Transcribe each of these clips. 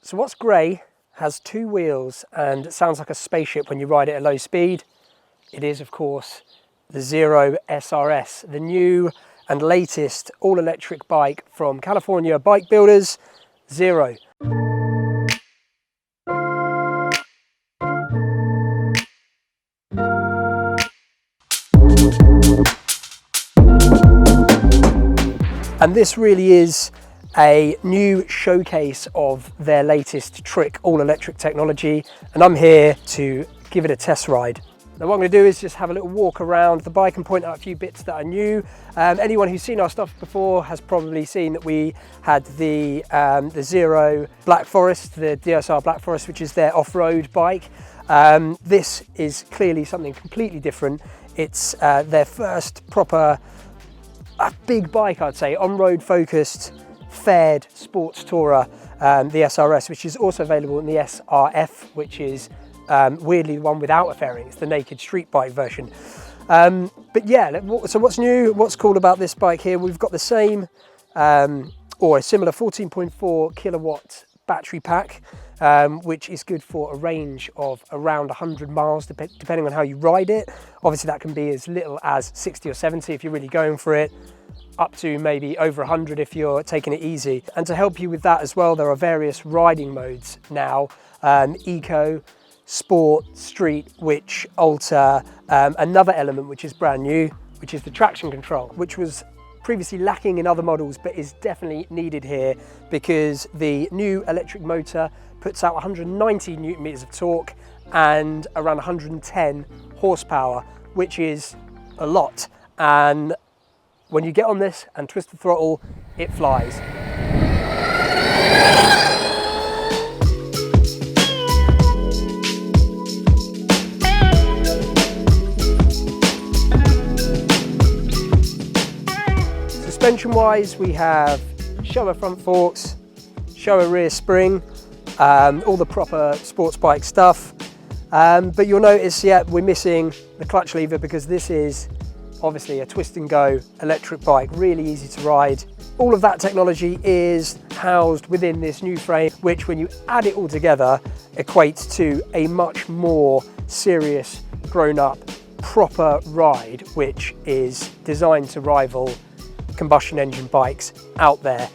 So what's grey, has two wheels, and it sounds like a spaceship when you ride it at low speed? It is, of course, the Zero SRS, the new and latest all-electric bike from California bike builders, Zero. And this really is a new showcase of their latest trick all-electric technology, and I'm here to give it a test ride. Now what I'm going to do is just have a little walk around the bike and point out a few bits that are new. Anyone who's seen our stuff before has probably seen that we had the Zero Black Forest, the DSR Black Forest, which is their off-road bike. This is clearly something completely different. It's their first proper big bike, I'd say, on-road focused, fared sports tourer, the SRS, which is also available in the SRF, which is weirdly the one without a fairing. It's the naked street bike version. But yeah, so what's new, what's cool about this bike here? We've got the same or a similar 14.4 kilowatt battery pack, which is good for a range of around 100 miles, depending on how you ride it. Obviously that can be as little as 60 or 70 if you're really going for it, up to maybe over 100 if you're taking it easy. And to help you with that as well, there are various riding modes now, eco, sport, street, which alter another element which is brand new, which is the traction control, which was previously lacking in other models but is definitely needed here because the new electric motor puts out 190 newton meters of torque and around 110 horsepower, which is a lot. And when you get on this and twist the throttle, it flies. Suspension wise, we have Showa front forks, Showa rear spring, all the proper sports bike stuff. But you'll notice, yeah, we're missing the clutch lever because this is obviously a twist and go electric bike, really easy to ride. All of that technology is housed within this new frame, which when you add it all together equates to a much more serious, grown-up, proper ride, which is designed to rival combustion engine bikes out there.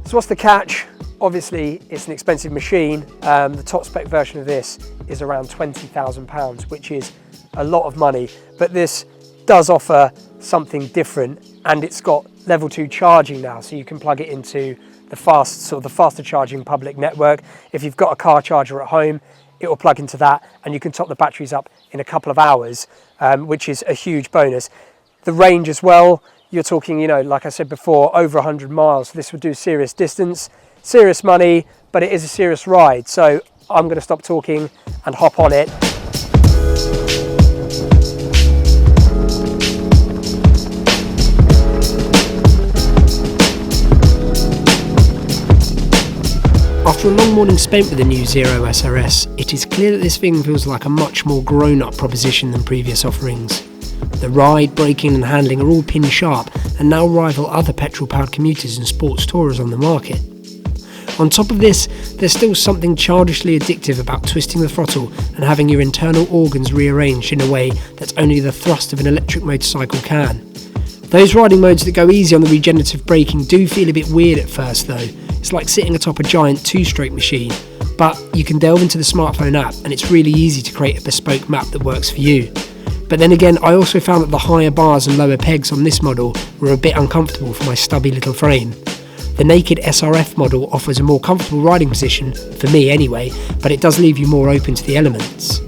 So what's the catch? Obviously it's an expensive machine. The top spec version of this is around £20,000, which is a lot of money, but this does offer something different, and it's got level 2 charging now, so you can plug it into the faster charging public network. If you've got a car charger at home, it will plug into that and you can top the batteries up in a couple of hours, which is a huge bonus. The range as well, you're talking, you know, like I said before, over 100 miles. This would do serious distance, serious money, but it is a serious ride. So I'm going to stop talking and hop on it. After a long morning spent with the new Zero SRS, it is clear that this thing feels like a much more grown-up proposition than previous offerings. The ride, braking and handling are all pin sharp and now rival other petrol-powered commuters and sports tourers on the market. On top of this, there's still something childishly addictive about twisting the throttle and having your internal organs rearranged in a way that only the thrust of an electric motorcycle can. Those riding modes that go easy on the regenerative braking do feel a bit weird at first though. It's like sitting atop a giant 2-stroke machine, but you can delve into the smartphone app and it's really easy to create a bespoke map that works for you. But then again, I also found that the higher bars and lower pegs on this model were a bit uncomfortable for my stubby little frame. The naked SRF model offers a more comfortable riding position, for me anyway, but it does leave you more open to the elements.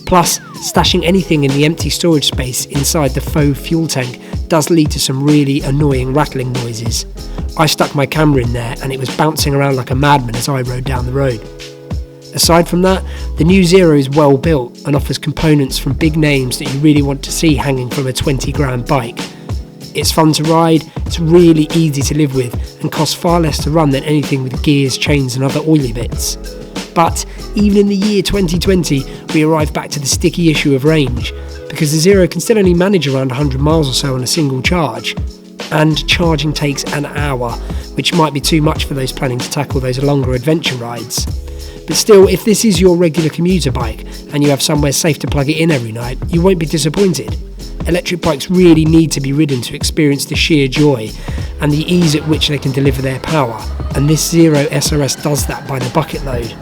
Plus, stashing anything in the empty storage space inside the faux fuel tank does lead to some really annoying rattling noises. I stuck my camera in there and it was bouncing around like a madman as I rode down the road. Aside from that, the new Zero is well built and offers components from big names that you really want to see hanging from a 20 grand bike. It's fun to ride, it's really easy to live with and costs far less to run than anything with gears, chains and other oily bits. But even in the year 2020, we arrive back to the sticky issue of range, because the Zero can still only manage around 100 miles or so on a single charge, and charging takes an hour, which might be too much for those planning to tackle those longer adventure rides. But still, if this is your regular commuter bike and you have somewhere safe to plug it in every night, you won't be disappointed. Electric bikes really need to be ridden to experience the sheer joy and the ease at which they can deliver their power, and this Zero SRS does that by the bucket load.